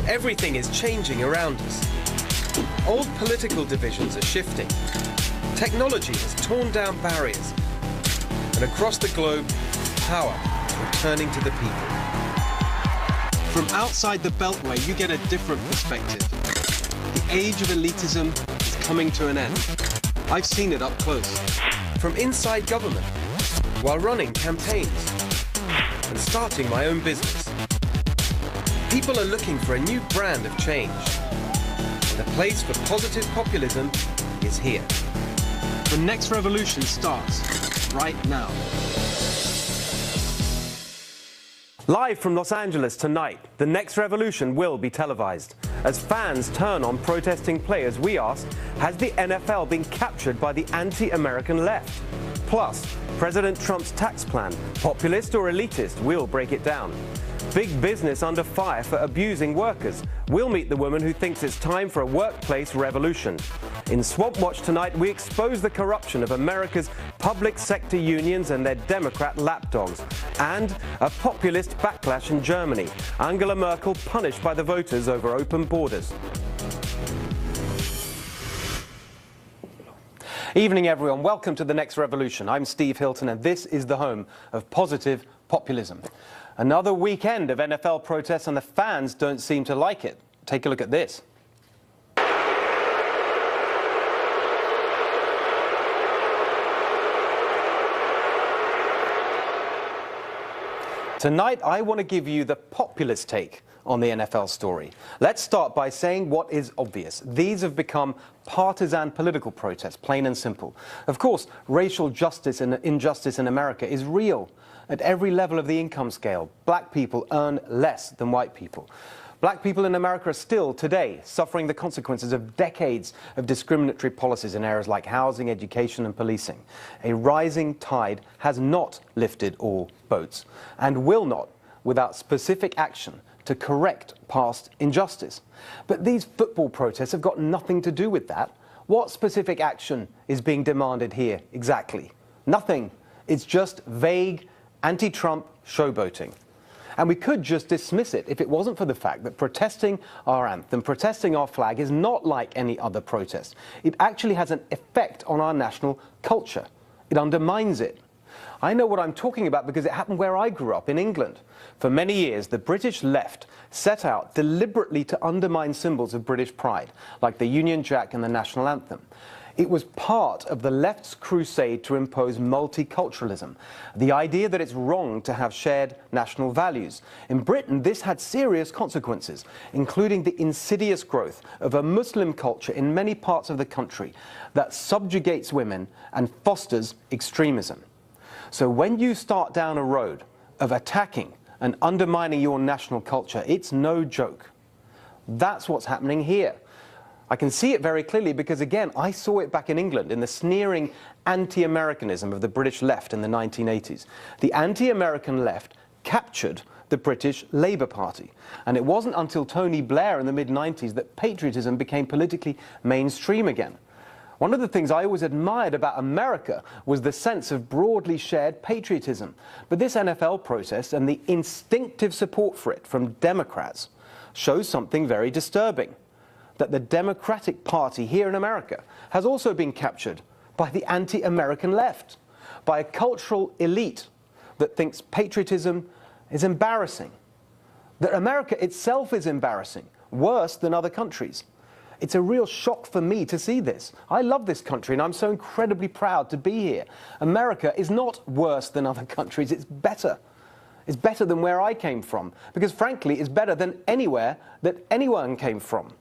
Everything is changing around us. Old political divisions are shifting. Technology has torn down barriers. And across the globe, power is returning to the people. From outside the Beltway, you get a different perspective. The age of elitism is coming to an end. I've seen it up close. From inside government, while running campaigns, and starting my own business. People are looking for a new brand of change. And the place for positive populism is here. The next revolution starts right now. Live from Los Angeles tonight, the next revolution will be televised. As fans turn on protesting players, we ask, has the NFL been captured by the anti-American left? Plus, President Trump's tax plan, populist or elitist? We'll break it down. Big business under fire for abusing workers. We'll meet the woman who thinks it's time for a workplace revolution. In Swamp Watch tonight, we expose the corruption of America's public sector unions and their Democrat lapdogs. And a populist backlash in Germany. Angela Merkel punished by the voters over open borders. Evening, everyone. Welcome to The Next Revolution. I'm Steve Hilton, and this is the home of positive populism. Another weekend of NFL protests, and the fans don't seem to like it. Take a look at this. Tonight, I want to give you the populist take on the NFL story. Let's start by saying what is obvious. These have become partisan political protests, plain and simple. Of course, racial justice and injustice in America is real. At every level of the income scale, black people earn less than white people. Black people in America are still, today, suffering the consequences of decades of discriminatory policies in areas like housing, education, and policing. A rising tide has not lifted all boats, and will not without specific action to correct past injustice. But these football protests have got nothing to do with that. What specific action is being demanded here exactly? Nothing. It's just vague, anti-Trump showboating. And we could just dismiss it if it wasn't for the fact that protesting our anthem, protesting our flag, is not like any other protest. It actually has an effect on our national culture. It undermines it. I know what I'm talking about because it happened where I grew up, in England. For many years, the British left set out deliberately to undermine symbols of British pride, like the Union Jack and the national anthem. It was part of the left's crusade to impose multiculturalism, the idea that it's wrong to have shared national values. In Britain, this had serious consequences, including the insidious growth of a Muslim culture in many parts of the country that subjugates women and fosters extremism. So when you start down a road of attacking and undermining your national culture, it's no joke. That's what's happening here. I can see it very clearly because, again, I saw it back in England in the sneering anti-Americanism of the British left in the 1980s. The anti-American left captured the British Labour Party. And it wasn't until Tony Blair in the mid-90s that patriotism became politically mainstream again. One of the things I always admired about America was the sense of broadly shared patriotism. But this NFL protest and the instinctive support for it from Democrats shows something very disturbing. That the Democratic Party here in America has also been captured by the anti-American left, by a cultural elite that thinks patriotism is embarrassing, that America itself is embarrassing, worse than other countries. It's a real shock for me to see this. I love this country and I'm so incredibly proud to be here. America is not worse than other countries, it's better. It's better than where I came from, because frankly, it's better than anywhere that anyone came from.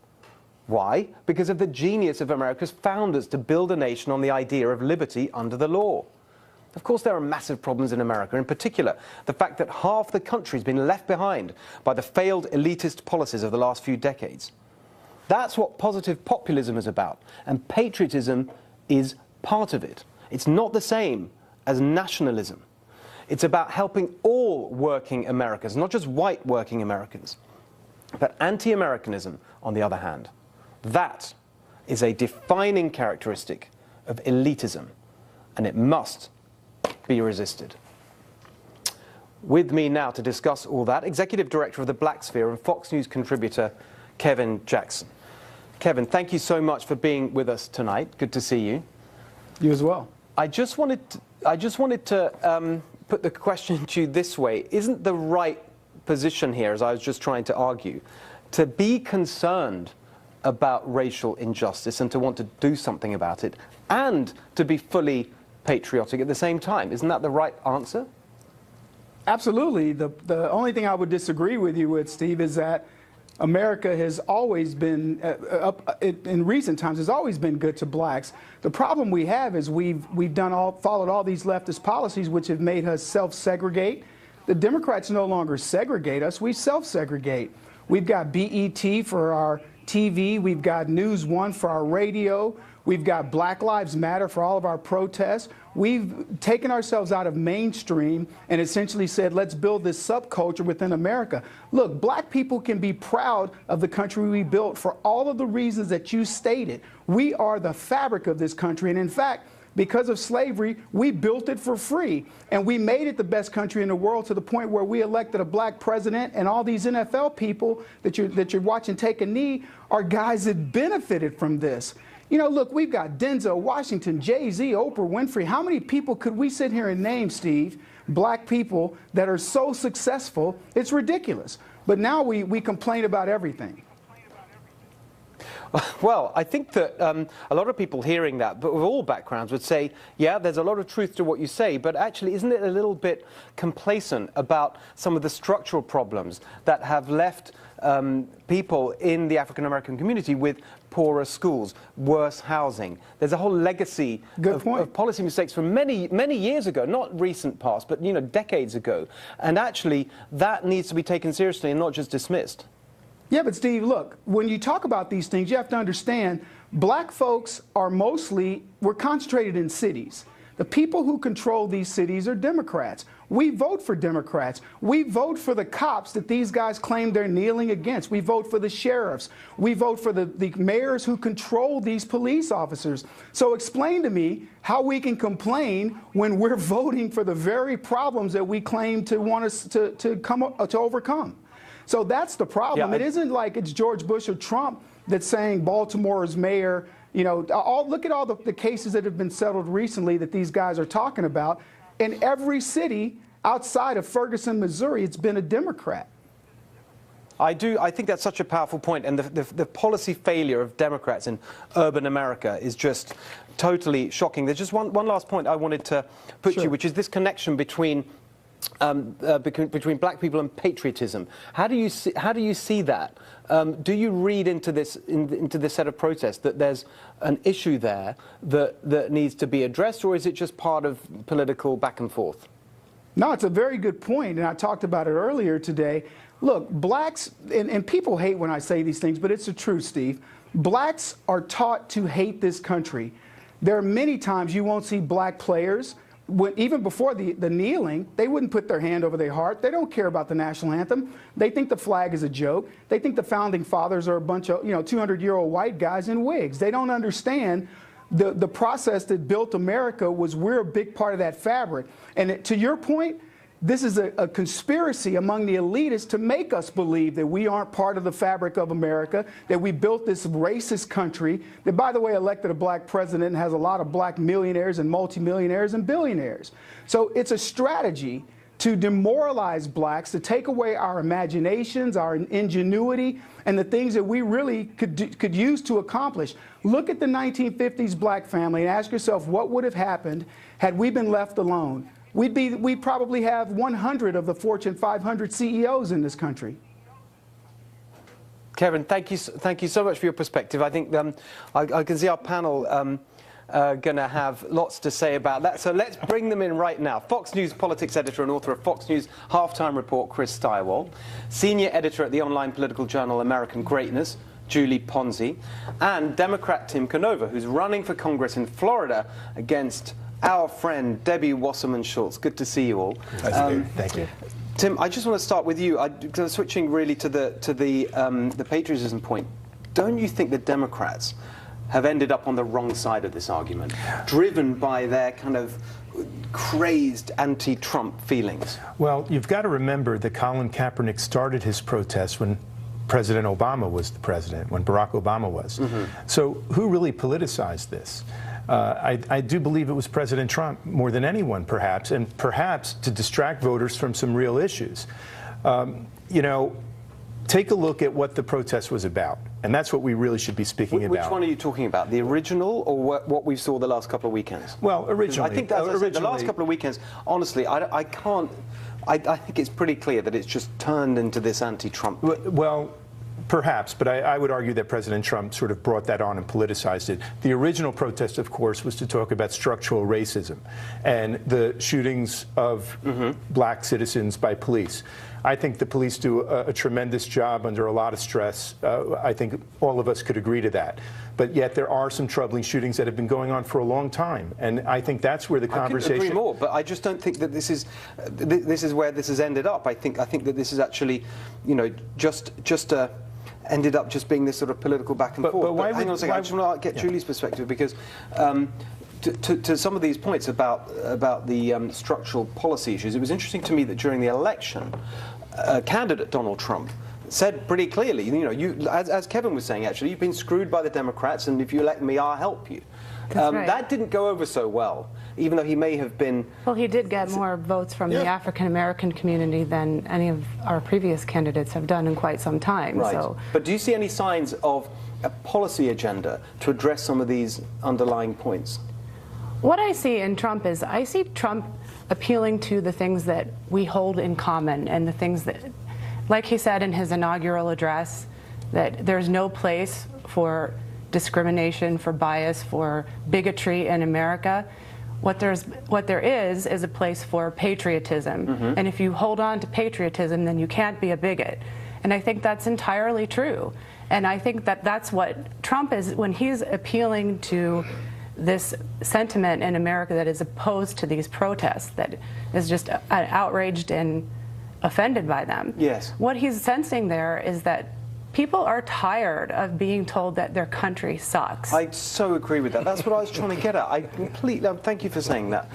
Why? Because of the genius of America's founders to build a nation on the idea of liberty under the law. Of course, there are massive problems in America, in particular, the fact that half the country's been left behind by the failed elitist policies of the last few decades. That's what positive populism is about, and patriotism is part of it. It's not the same as nationalism. It's about helping all working Americans, not just white working Americans. But anti-Americanism, on the other hand, that is a defining characteristic of elitism, and it must be resisted. With me now to discuss all that, Executive Director of the Black Sphere and Fox News contributor, Kevin Jackson. Kevin, thank you so much for being with us tonight. Good to see you. You as well. I just wanted to put the question to you this way. Isn't the right position here, as I was just trying to argue, to be concerned about racial injustice and to want to do something about it, and to be fully patriotic at the same time? Isn't that the right answer? Absolutely. The only thing I would disagree with you with, Steve, is that America has always been, in recent times, has always been good to blacks. The problem we have is we've followed all these leftist policies which have made us self-segregate. The Democrats no longer segregate us, we self-segregate. We've got BET for our TV, we've got News One for our radio, we've got Black Lives Matter for all of our protests. We've taken ourselves out of mainstream and essentially said, let's build this subculture within America. Look, black people can be proud of the country we built for all of the reasons that you stated. We are the fabric of this country. And in fact, because of slavery, we built it for free. And we made it the best country in the world to the point where we elected a black president, and all these NFL people that you're watching take a knee are guys that benefited from this. You know, look, we've got Denzel Washington, Jay-Z, Oprah Winfrey. How many people could we sit here and name, Steve, black people that are so successful? It's ridiculous. But now we complain about everything. Well, I think that a lot of people hearing that, but with all backgrounds, would say, yeah, there's a lot of truth to what you say, but actually, isn't it a little bit complacent about some of the structural problems that have left people in the African-American community with poorer schools, worse housing? There's a whole legacy of policy mistakes from many, many years ago, not recent past, but, you know, decades ago. And actually, that needs to be taken seriously and not just dismissed. Yeah, but Steve, look, when you talk about these things, you have to understand black folks are we're concentrated in cities. The people who control these cities are Democrats. We vote for Democrats. We vote for the cops that these guys claim they're kneeling against. We vote for the sheriffs. We vote for the mayors who control these police officers. So explain to me how we can complain when we're voting for the very problems that we claim to want us to overcome. So that's the problem. Yeah, it isn't like it's George Bush or Trump that's saying Baltimore's mayor, you know, look at all the cases that have been settled recently that these guys are talking about. In every city outside of Ferguson, Missouri, it's been a Democrat. I think that's such a powerful point, and the policy failure of Democrats in urban America is just totally shocking. There's just one last point I wanted to put to you, which is this connection between black people and patriotism. How do you see that? Do you read into this set of protests that there's an issue there that needs to be addressed, or is it just part of political back and forth? No, it's a very good point, and I talked about it earlier today. Look, blacks, and people hate when I say these things, but it's the truth, Steve. Blacks are taught to hate this country. There are many times you won't see black players. Even before the kneeling, they wouldn't put their hand over their heart. They don't care about the national anthem. They think the flag is a joke. They think the founding fathers are a bunch of 200-year-old white guys in wigs. They don't understand the process that built America. We're a big part of that fabric. And to your point, this is a conspiracy among the elitists to make us believe that we aren't part of the fabric of America, that we built this racist country, that, by the way, elected a black president and has a lot of black millionaires and multimillionaires and billionaires. So it's a strategy to demoralize blacks, to take away our imaginations, our ingenuity, and the things that we really could use to accomplish. Look at the 1950s black family and ask yourself what would have happened had we been left alone. We'd probably have 100 of the Fortune 500 CEOs in this country. Kevin, thank you so much for your perspective. I think I can see our panel going to have lots to say about that. So let's bring them in right now. Fox News politics editor and author of Fox News Halftime Report, CHRİS Steiwald. Senior editor at the online political journal American Greatness, Julie Ponzi. And Democrat Tim Canova, who's running for Congress in Florida against our friend Debbie Wasserman Schultz. Good to see you all. Nice to meet you. Thank you. Tim, I just want to start with you. Switching really to the patriotism point. Don't you think the Democrats have ended up on the wrong side of this argument, driven by their kind of crazed anti-Trump feelings? Well, you've got to remember that Colin Kaepernick started his protests when President Obama was the president, when Barack Obama was. So who really politicized this? I do believe it was President Trump more than anyone, perhaps, and perhaps to distract voters from some real issues. You know, take a look at what the protest was about, and that's what we really should be speaking about. Which one are you talking about, the original or what we saw the last couple of weekends? Well, originally. I think that's the last couple of weekends, honestly, I think it's pretty clear that it's just turned into this anti-Trump thing. Well, perhaps, but I would argue that President Trump sort of brought that on and politicized it. The original protest, of course, was to talk about structural racism and the shootings of black citizens by police. I think the police do a tremendous job under a lot of stress. I think all of us could agree to that. But yet there are some troubling shootings that have been going on for a long time, and I think that's where the conversation. I couldn't agree more, but I just don't think that this is where this has ended up. I think that this is actually, you know, just ended up just being this sort of political back and forth. But hang on a second, I just want to get Julie's perspective, because to some of these points about the structural policy issues, it was interesting to me that during the election, candidate Donald Trump said pretty clearly, you know, as Kevin was saying, actually, you've been screwed by the Democrats, and if you elect me, I'll help you. Right. That didn't go over so well, even though he may have been... Well, he did get more votes from the African-American community than any of our previous candidates have done in quite some time. Right. So. But do you see any signs of a policy agenda to address some of these underlying points? What I see in Trump is, I see Trump appealing to the things that we hold in common, and the things that, like he said in his inaugural address, that there's no place for discrimination, for bias, for bigotry in America. What there is a place for patriotism. And if you hold on to patriotism, then you can't be a bigot. And I think that's entirely true. And I think that that's what Trump is, when he's appealing to this sentiment in America that is opposed to these protests, that is just outraged and offended by them. Yes. What he's sensing there is that people are tired of being told that their country sucks. I so agree with that. That's what I was trying to get at. I completely, thank you for saying that.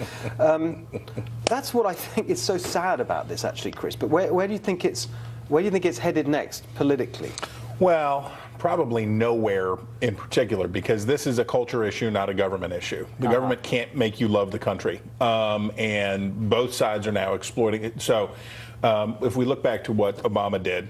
That's what I think is so sad about this, actually, Chris. But where do you think it's headed next politically? Well, probably nowhere in particular, because this is a culture issue, not a government issue. The government can't make you love the country, and both sides are now exploiting it. So if we look back to what Obama did,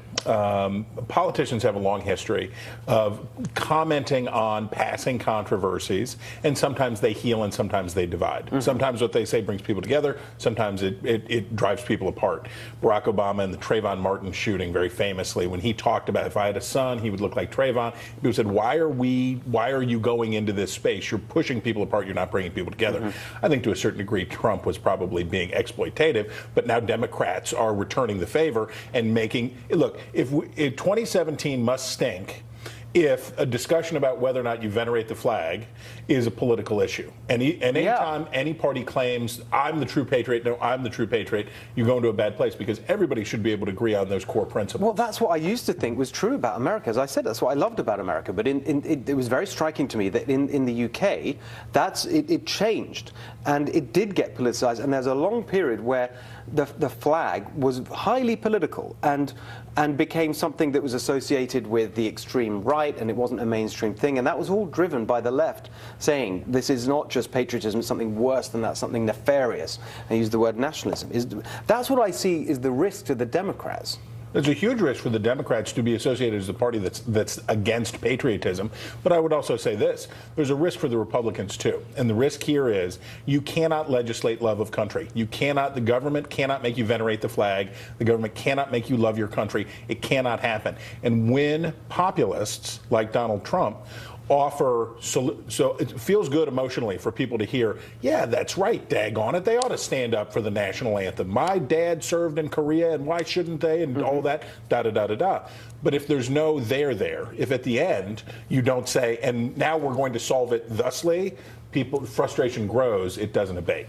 politicians have a long history of commenting on passing controversies, and sometimes they heal and sometimes they divide. Sometimes what they say brings people together, sometimes it drives people apart. Barack Obama and the Trayvon Martin shooting, very famously, when he talked about, if I had a son, he would look like Trayvon. People said, why are you going into this space? You're pushing people apart, you're not bringing people together. I think to a certain degree Trump was probably being exploitative, but now Democrats are returning the favor and making, look, if 2017 must stink if a discussion about whether or not you venerate the flag is a political issue. And anytime any party claims, I'm the true patriot, no, I'm the true patriot, you go into a bad place, because everybody should be able to agree on those core principles. Well, that's what I used to think was true about America. As I said, that's what I loved about America. But it was very striking to me that in the UK, it changed. And it did get politicized. And there's a long period where the flag was highly political and became something that was associated with the extreme right, and it wasn't a mainstream thing. And that was all driven by the left, saying this is not just patriotism, it's something worse than that, something nefarious. I use the word nationalism. That's what I see is the risk to the Democrats. There's a huge risk for the Democrats to be associated as a party that's against patriotism. But I would also say this. There's a risk for the Republicans, too. And the risk here is you cannot legislate love of country. The government cannot make you venerate the flag. The government cannot make you love your country. It cannot happen. And when populists like Donald Trump offer, so it feels good emotionally for people to hear, yeah, that's right, daggone it, they ought to stand up for the national anthem. My dad served in Korea, and why shouldn't they, and all that, da-da-da-da-da. But if there's no there, if at the end you don't say, and now we're going to solve it thusly, frustration grows, it doesn't abate.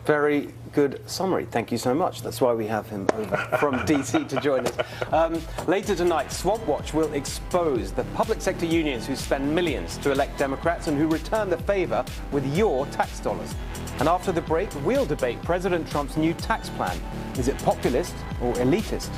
Very good summary. Thank you so much. That's why we have him over from DC to join us. Later tonight, Swamp Watch will expose the public sector unions who spend millions to elect Democrats and who return the favor with your tax dollars. And after the break, we'll debate President Trump's new tax plan. Is it populist or elitist?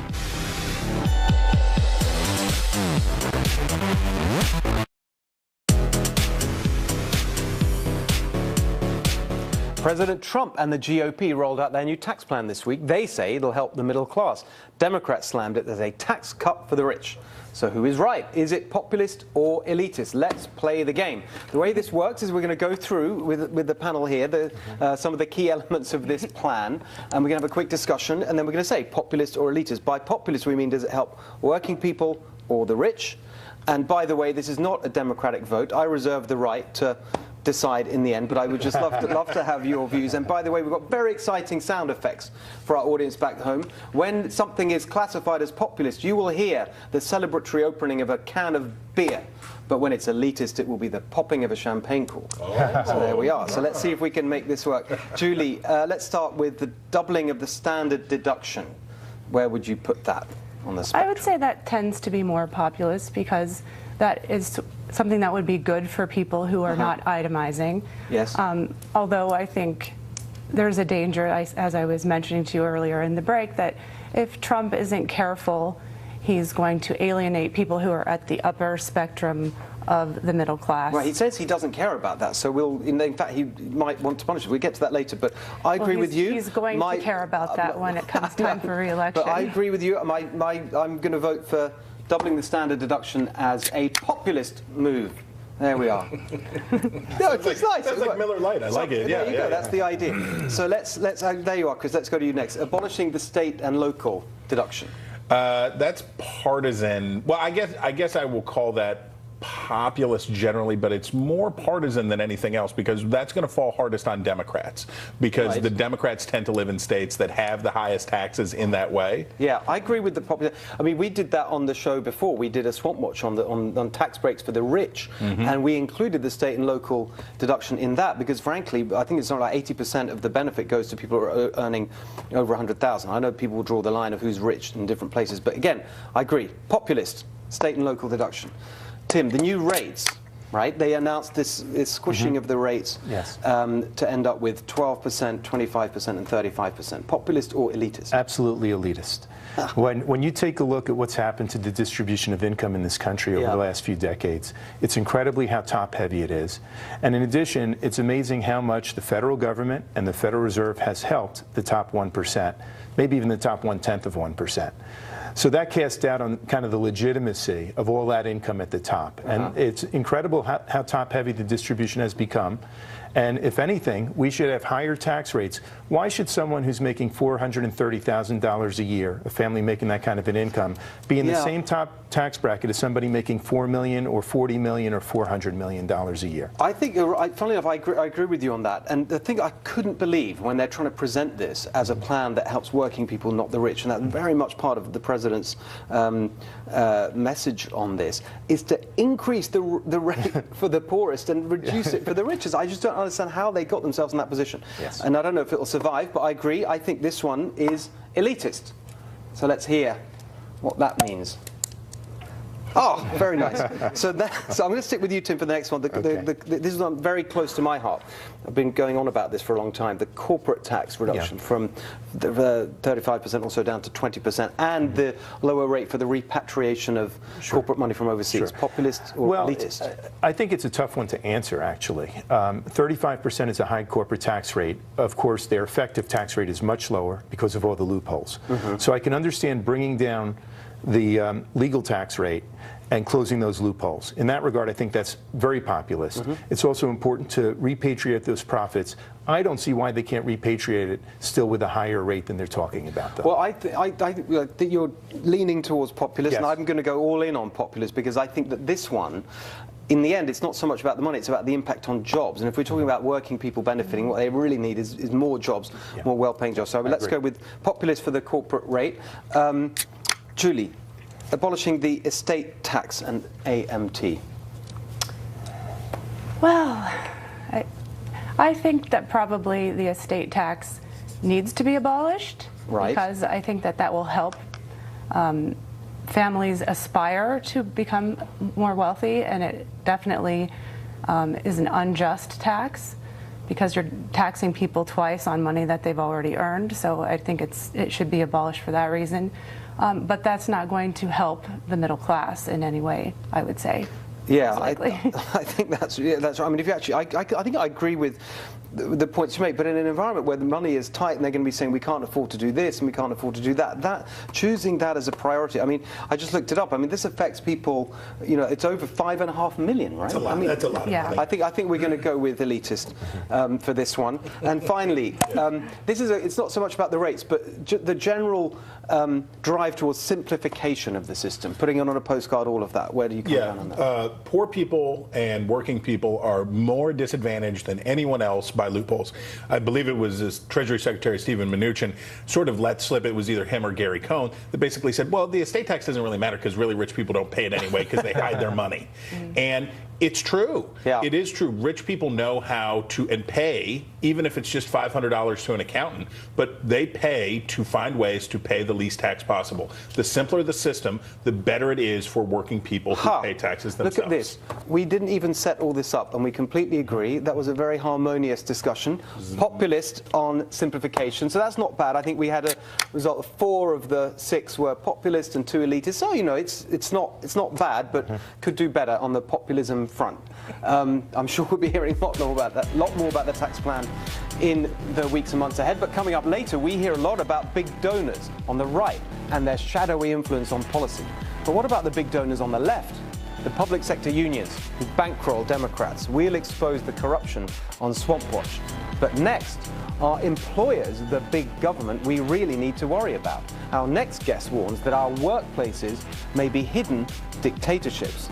President Trump and the GOP rolled out their new tax plan this week. They say it'll help the middle class. Democrats slammed it as a tax cut for the rich. So who is right? Is it populist or elitist? Let's play the game. The way this works is we're going to go through with the panel here some of the key elements of this plan, and we're going to have a quick discussion, and then we're going to say populist or elitist. By populist, we mean does it help working people or the rich? And by the way, this is not a democratic vote. I reserve the right to decide in the end, but I would just love to have your views. And by the way, we've got very exciting sound effects for our audience back home. When something is classified as populist, you will hear the celebratory opening of a can of beer. But when it's elitist, it will be the popping of a champagne cork. Oh. So there we are. So let's see if we can make this work. Julie, let's start with the doubling of the standard deduction. Where would you put that on the spectrum? I would say that tends to be more populist because that is something that would be good for people who are not itemizing. Yes. Although I think there's a danger, as I was mentioning to you earlier in the break, that if Trump isn't careful, he's going to alienate people who are at the upper spectrum of the middle class. Right, he says he doesn't care about that, so in fact, he might want to punish us. We'll get to that later, but I agree with you. He's going to care about that when it comes time for re-election. But I agree with you. I'm going to vote for doubling the standard deduction as a populist move. There we are. No, it's nice. That's like Miller Lite. I like it. There you go. That's the idea. So let's there you are, Chris. Let's go to you next. Abolishing the state and local deduction. That's partisan. Well, I guess I will call that populist generally, but it's more partisan than anything else because that's going to fall hardest on Democrats because the Democrats tend to live in states that have the highest taxes in that way. Yeah, I agree with the populist. I mean, we did that on the show before. We did a Swamp Watch on tax breaks for the rich, and we included the state and local deduction in that because, frankly, I think it's not like 80% of the benefit goes to people who are earning over 100,000. I know people will draw the line of who's rich in different places, but again, I agree. Populist, state and local deduction. Tim, the new rates, right? They announced this squishing of the rates to end up with 12%, 25%, and 35%. Populist or elitist? Absolutely elitist. When you take a look at what's happened to the distribution of income in this country over the last few decades, it's incredibly how top-heavy it is. And in addition, it's amazing how much the federal government and the Federal Reserve has helped the top 1%, maybe even the top 1/10 of 1%. So that casts doubt on kind of the legitimacy of all that income at the top. And it's incredible how top-heavy the distribution has become. And if anything, we should have higher tax rates. Why should someone who's making $430,000 a year, a family making that kind of an income, be in the same top tax bracket as somebody making $4 million or $40 million or $400 million a year? I think, funnily enough, I agree with you on that. And the thing I couldn't believe when they're trying to present this as a plan that helps working people, not the rich, and that's very much part of the president's message on this, is to increase the rate for the poorest and reduce it for the richest. I just don't understand how they got themselves in that position. Yes. And I don't know if it'll survive, but I agree. I think this one is elitist. So let's hear what that means. Oh, very nice. So I'm going to stick with you, Tim, for the next one. This is one very close to my heart. I've been going on about this for a long time. The corporate tax reduction from the 35% or so down to 20%, and the lower rate for the repatriation of corporate money from overseas. Populist or elitist? I think it's a tough one to answer, actually. 35% is a high corporate tax rate. Of course, their effective tax rate is much lower because of all the loopholes. So I can understand bringing down the legal tax rate and closing those loopholes. In that regard, I think that's very populist. It's also important to repatriate those profits. I don't see why they can't repatriate it still with a higher rate than they're talking about, though. Well, I think you're leaning towards populist, and I'm going to go all in on populist because I think that this one, in the end, it's not so much about the money, it's about the impact on jobs. And if we're talking about working people benefiting, what they really need is more jobs, more well-paying jobs. So let's go with populist for the corporate rate. Julie, abolishing the estate tax and AMT. Well, I think that probably the estate tax needs to be abolished. Right. Because I think that that will help families aspire to become more wealthy, and it definitely is an unjust tax because you're taxing people twice on money that they've already earned. So I think it should be abolished for that reason. But that's not going to help the middle class in any way, I would say. Yeah, I think that's right. I mean, if you actually, I think I agree with the points you make, but in an environment where the money is tight and they're going to be saying we can't afford to do this and we can't afford to do that, choosing that as a priority. I mean, I just looked it up. I mean, this affects people. You know, it's over 5.5 million, right? That's a lot. I mean, that's a lot. Yeah. Of money. I think we're going to go with Elitist for this one. And finally, it's not so much about the rates, but the general drive towards simplification of the system, putting it on a postcard, all of that. Where do you come down on that? Poor people and working people are more disadvantaged than anyone else by loopholes. I believe it was this Treasury Secretary Stephen Mnuchin sort of let slip. It was either him or Gary Cohn that basically said, well, the estate tax doesn't really matter because really rich people don't pay it anyway because they hide their money. And it's true. Yeah. It is true. Rich people know how to and pay, even if it's just $500 to an accountant, but they pay to find ways to pay the least tax possible. The simpler the system, the better it is for working people who pay taxes themselves. Look at this. We didn't even set all this up, and we completely agree. That was a very harmonious discussion. Populist on simplification. So that's not bad. I think we had a result of 4 of the 6 were populist and 2 elitist. So, you know, it's not bad, but could do better on the populism front. I'm sure we'll be hearing a lot more about the tax plan in the weeks and months ahead. But coming up later, we hear a lot about big donors on the right and their shadowy influence on policy. But what about the big donors on the left? The public sector unions who bankroll Democrats. We'll expose the corruption on Swamp Watch. But next, are employers the big government we really need to worry about? Our next guest warns that our workplaces may be hidden dictatorships.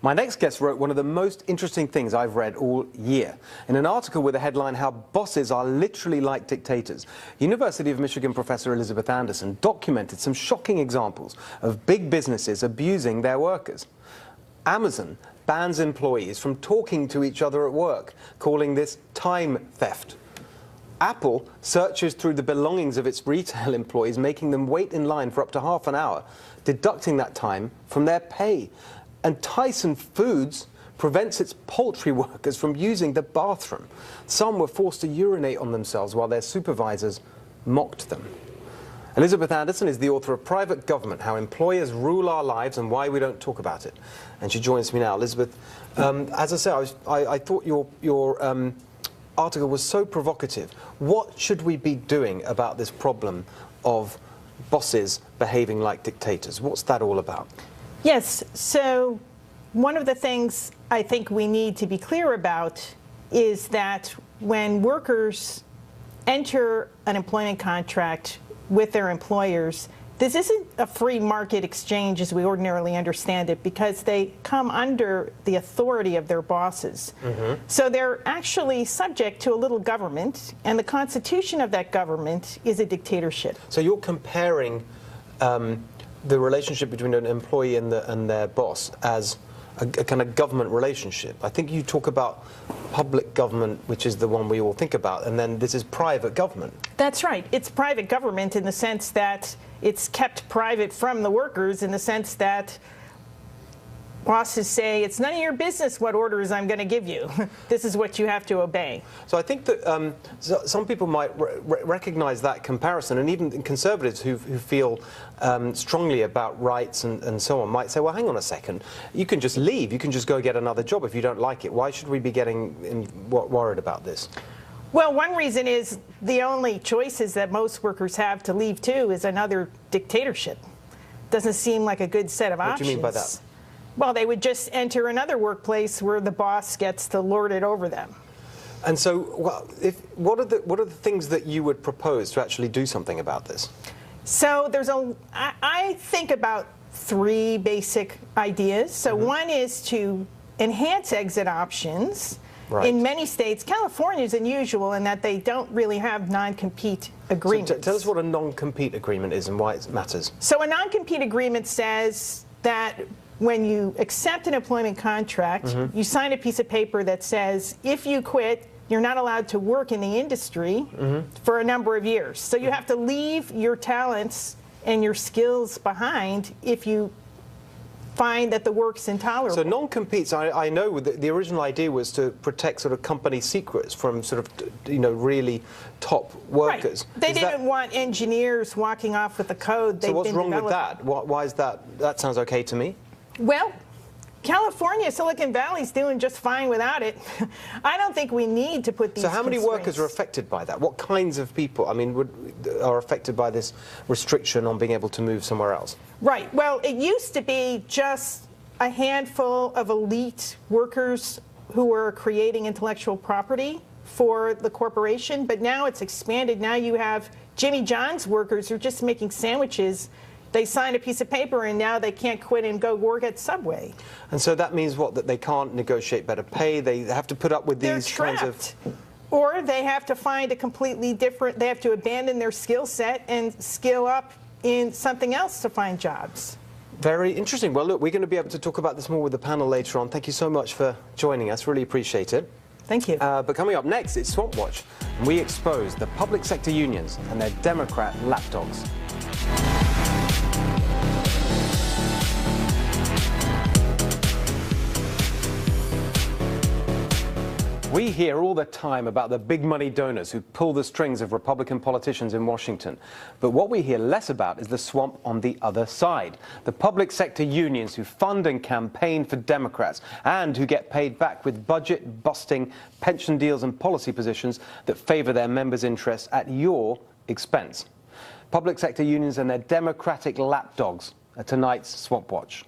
My next guest wrote one of the most interesting things I've read all year. In an article with a headline, How Bosses Are Literally Like Dictators, University of Michigan professor Elizabeth Anderson documented some shocking examples of big businesses abusing their workers. Amazon bans employees from talking to each other at work, calling this time theft. Apple searches through the belongings of its retail employees, making them wait in line for up to half an hour, deducting that time from their pay. And Tyson Foods prevents its poultry workers from using the bathroom. Some were forced to urinate on themselves while their supervisors mocked them. Elizabeth Anderson is the author of Private Government, How Employers Rule Our Lives and Why We Don't Talk About It. And she joins me now. Elizabeth, as I said, I thought your article was so provocative. What should we be doing about this problem of bosses behaving like dictators? What's that all about? Yes, so one of the things I think we need to be clear about is that when workers enter an employment contract with their employers, this isn't a free market exchange as we ordinarily understand it, because they come under the authority of their bosses. So they're actually subject to a little government, and the constitution of that government is a dictatorship. So you're comparing the relationship between an employee and their boss as a kind of government relationship. I think you talk about public government, which is the one we all think about, and then this is private government. That's right. It's private government in the sense that it's kept private from the workers, in the sense that bosses say, it's none of your business what orders I'm going to give you. This is what you have to obey. So I think that some people might recognize that comparison, and even conservatives who feel strongly about rights and so on might say, well, hang on a second, you can just leave, you can just go get another job if you don't like it. Why should we be getting worried about this? Well, one reason is the only choices that most workers have to leave to is another dictatorship. Doesn't seem like a good set of options. What do you mean by that? Well, they would just enter another workplace where the boss gets to lord it over them. And so, well, what are the things that you would propose to actually do something about this? So I think about 3 basic ideas. So one is to enhance exit options, Right. In many states, California is unusual in that they don't really have non-compete agreements. So tell us what a non-compete agreement is and why it matters. So a non-compete agreement says that when you accept an employment contract, you sign a piece of paper that says if you quit, you're not allowed to work in the industry for a number of years. So you have to leave your talents and your skills behind if you find that the work's intolerable. So non-competes, I know the original idea was to protect sort of company secrets from sort of, really top workers. Right. They didn't want engineers walking off with the code. So what's wrong with that? Why is that? That sounds okay to me. Well, California, Silicon Valley's doing just fine without it. I don't think we need to put these So how many constraints. workers are affected by that? What kinds of people, are affected by this restriction on being able to move somewhere else? Right. Well, it used to be just a handful of elite workers who were creating intellectual property for the corporation, but now it's expanded. Now you have Jimmy John's workers who are just making sandwiches. They signed a piece of paper, and now they can't quit and go work at Subway. And so that means what? That they can't negotiate better pay? They have to put up with these kinds of... Or they have to find a completely different... They have to abandon their skill set and skill up in something else to find jobs. Very interesting. Well, look, we're going to be able to talk about this more with the panel later on. Thank you so much for joining us. Really appreciate it. Thank you. But coming up next, it's Swamp Watch, and we expose the public sector unions and their Democrat lapdogs. We hear all the time about the big money donors who pull the strings of Republican politicians in Washington. But what we hear less about is the swamp on the other side. The public sector unions who fund and campaign for Democrats and who get paid back with budget-busting pension deals and policy positions that favor their members' interests at your expense. Public sector unions and their Democratic lapdogs are tonight's Swamp Watch.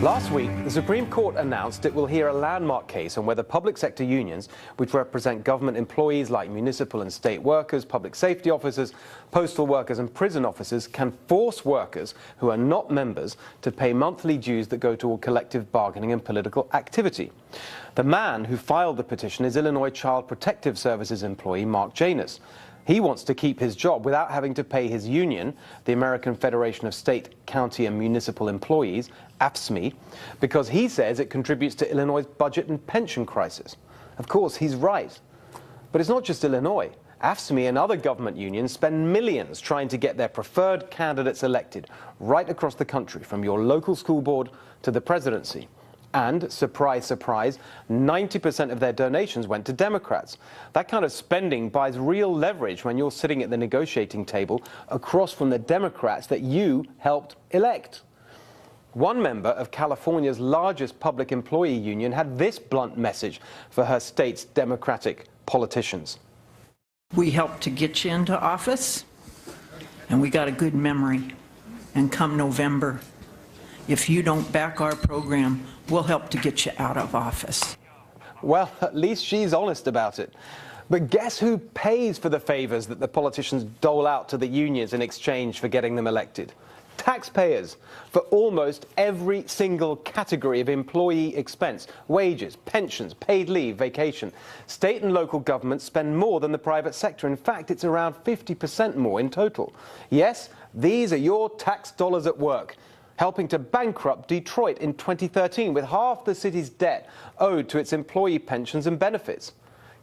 Last week, the Supreme Court announced it will hear a landmark case on whether public sector unions, which represent government employees like municipal and state workers, public safety officers, postal workers and prison officers, can force workers who are not members to pay monthly dues that go toward collective bargaining and political activity. The man who filed the petition is Illinois Child Protective Services employee Mark Janus. He wants to keep his job without having to pay his union, the American Federation of State, County and Municipal Employees, AFSCME, because he says it contributes to Illinois' budget and pension crisis. Of course, he's right. But it's not just Illinois. AFSCME and other government unions spend millions trying to get their preferred candidates elected right across the country, from your local school board to the presidency. And, surprise, surprise, 90% of their donations went to Democrats. That kind of spending buys real leverage when you're sitting at the negotiating table across from the Democrats that you helped elect. One member of California's largest public employee union had this blunt message for her state's Democratic politicians. We helped to get you into office, and we got a good memory. And come November, if you don't back our program, we'll help to get you out of office. Well, at least she's honest about it. But guess who pays for the favors that the politicians dole out to the unions in exchange for getting them elected? Taxpayers, for almost every single category of employee expense: wages, pensions, paid leave, vacation. State and local governments spend more than the private sector. In fact, it's around 50% more in total. Yes, these are your tax dollars at work, helping to bankrupt Detroit in 2013 with half the city's debt owed to its employee pensions and benefits.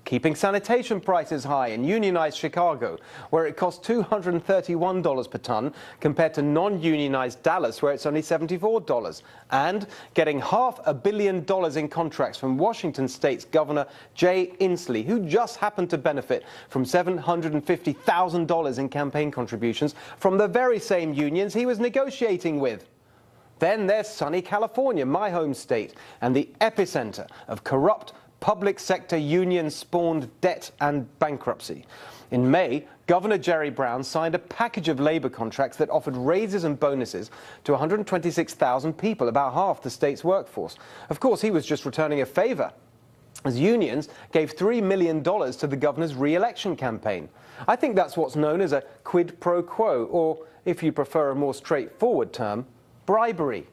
Keeping sanitation prices high in unionized Chicago, where it costs $231 per ton, compared to non-unionized Dallas, where it's only $74. And getting $500 million in contracts from Washington State's Governor Jay Inslee, who just happened to benefit from $750,000 in campaign contributions from the very same unions he was negotiating with. Then there's sunny California, my home state, and the epicenter of corrupt public sector union-spawned debt and bankruptcy. In May, Governor Jerry Brown signed a package of labor contracts that offered raises and bonuses to 126,000 people, about half the state's workforce. Of course, he was just returning a favor, as unions gave $3 million to the governor's re-election campaign. I think that's what's known as a quid pro quo, or, if you prefer a more straightforward term, bribery.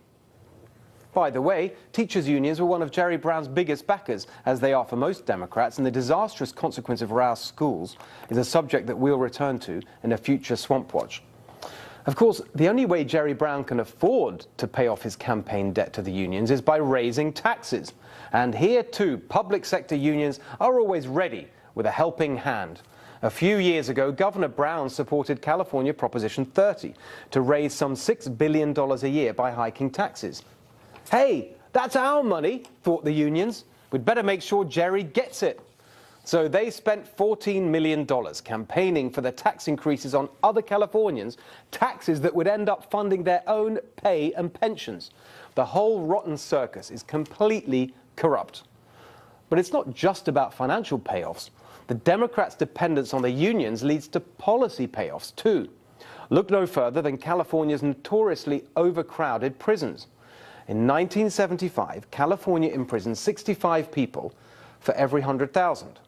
By the way, teachers' unions were one of Jerry Brown's biggest backers, as they are for most Democrats, and the disastrous consequence of Rouse schools is a subject that we'll return to in a future Swamp Watch. Of course, the only way Jerry Brown can afford to pay off his campaign debt to the unions is by raising taxes. And here, too, public sector unions are always ready with a helping hand. A few years ago, Governor Brown supported California Proposition 30 to raise some $6 billion a year by hiking taxes. Hey, that's our money, thought the unions. We'd better make sure Jerry gets it. So they spent $14 million campaigning for the tax increases on other Californians, taxes that would end up funding their own pay and pensions. The whole rotten circus is completely corrupt. But it's not just about financial payoffs. The Democrats' dependence on the unions leads to policy payoffs, too. Look no further than California's notoriously overcrowded prisons. In 1975, California imprisoned 65 people for every 100,000.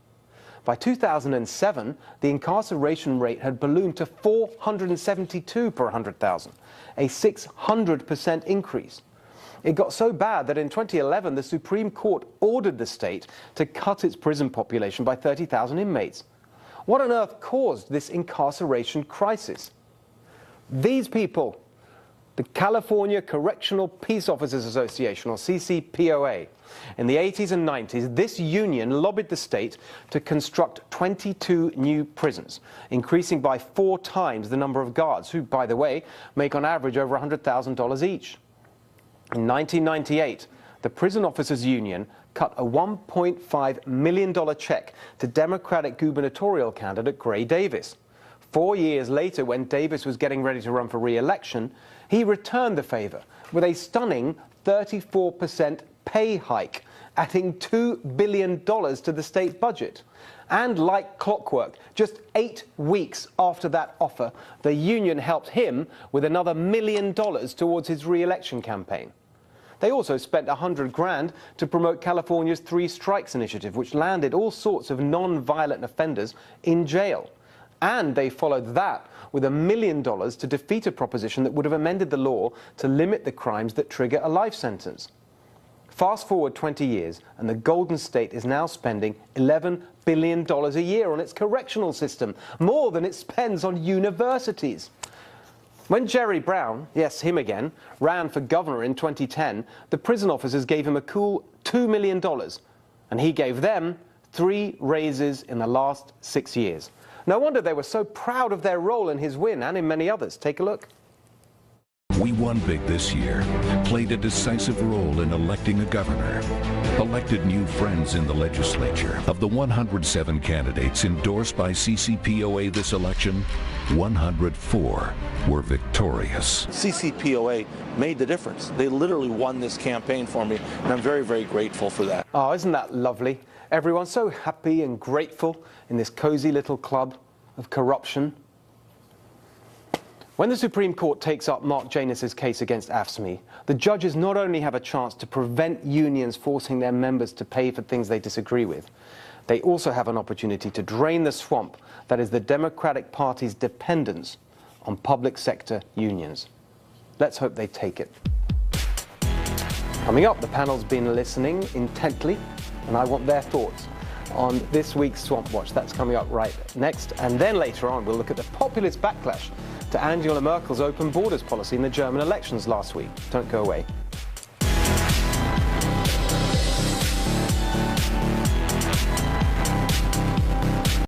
By 2007, the incarceration rate had ballooned to 472 per 100,000, a 600% increase. It got so bad that in 2011, the Supreme Court ordered the state to cut its prison population by 30,000 inmates. What on earth caused this incarceration crisis? These people, the California Correctional Peace Officers Association, or CCPOA. In the 80s and 90s, this union lobbied the state to construct 22 new prisons, increasing by 4 times the number of guards, who, by the way, make on average over $100,000 each. In 1998, the Prison Officers Union cut a $1.5 million check to Democratic gubernatorial candidate Gray Davis. 4 years later, when Davis was getting ready to run for re-election, he returned the favor with a stunning 34% pay hike, adding $2 billion to the state budget. And like clockwork, just 8 weeks after that offer, the union helped him with another $1 million towards his re-election campaign. They also spent $100 grand to promote California's 3 Strikes initiative, which landed all sorts of non-violent offenders in jail. And they followed that with $1 million to defeat a proposition that would have amended the law to limit the crimes that trigger a life sentence. Fast forward 20 years, and the Golden State is now spending $11 billion a year on its correctional system, more than it spends on universities. When Jerry Brown, yes, him again, ran for governor in 2010, the prison officers gave him a cool $2 million, and he gave them 3 raises in the last 6 years. No wonder they were so proud of their role in his win and in many others. Take a look. We won big this year, played a decisive role in electing a governor, elected new friends in the legislature. Of the 107 candidates endorsed by CCPOA this election, 104 were victorious. CCPOA made the difference. They literally won this campaign for me, and I'm very, very grateful for that. Oh, isn't that lovely? Everyone's so happy and grateful in this cozy little club of corruption. When the Supreme Court takes up Mark Janus's case against AFSCME, the judges not only have a chance to prevent unions forcing their members to pay for things they disagree with, they also have an opportunity to drain the swamp that is the Democratic Party's dependence on public sector unions. Let's hope they take it. Coming up, the panel's been listening intently, and I want their thoughts on this week's Swamp Watch. That's coming up right next. And then later on, we'll look at the populist backlash to Angela Merkel's open borders policy in the German elections last week. Don't go away.